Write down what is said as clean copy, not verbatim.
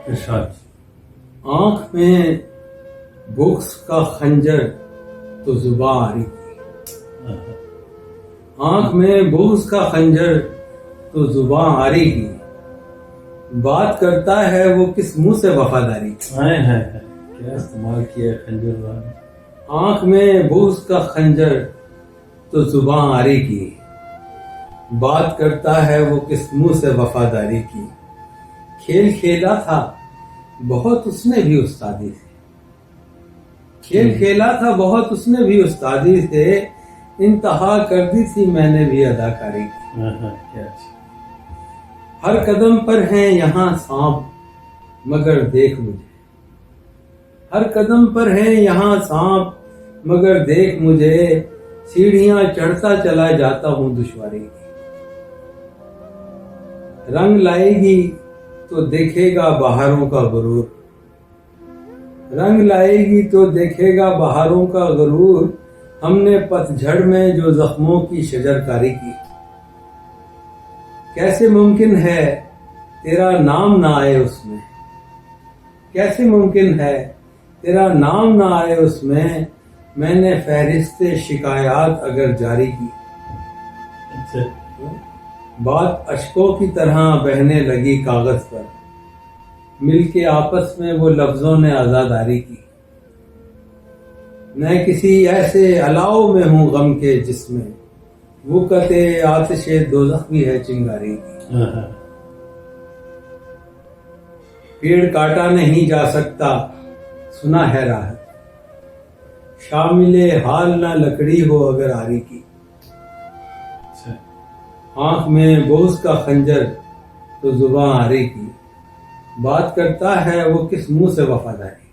ارشاد. آنکھ میں بغض کا خنجر تو زباں آری کی. آنکھ میں بغض کا خنجر تو زباں آری کی. بات کرتا ہے وہ کس منہ سے وفاداری کی. کیا استعمال کیا ہے خنجر والے. آنکھ میں بغض کا خنجر تو زباں آری کی. بات کرتا ہے وہ کس منہ سے وفاداری کی. کھیل کھیلا تھا بہت اس نے بھی استادی سے. کھیل کھیلا تھا بہت اس نے بھی استادی سے. انتہا کر دی تھی میں نے بھی اداکاری کی. ہر قدم پر ہیں یہاں سانپ مگر دیکھ مجھے. ہر قدم پر ہیں یہاں سانپ مگر دیکھ مجھے. سیڑھیاں چڑھتا چلا جاتا ہوں دشواری کی. رنگ لائے گی تو دیکھے گا بہاروں کا غرور. رنگ لائے گی تو دیکھے گا بہاروں کا غرور. ہم نے پت جھڑ میں جو زخموں کی شجر کاری کی. کیسے ممکن ہے تیرا نام نہ آئے اس میں. کیسے ممکن ہے تیرا نام نہ آئے اس میں. میں نے فہرست شکایات اگر جاری کی. بات اشکوں کی طرح بہنے لگی کاغذ پر. مل کے آپس میں وہ لفظوں نے عزاداری کی. میں کسی ایسے الاؤ میں ہوں غم کے جس میں وقت آتش دوزخ بھی ہے چنگاری کی. پیڑ کاٹا نہیں جا سکتا سنا ہے راحت. شامل حال نہ لکڑی ہو اگر آری کی. آنکھ میں بغض کا خنجر تو زباں آری کی. بات کرتا ہے وہ کس منہ سے وفاداری.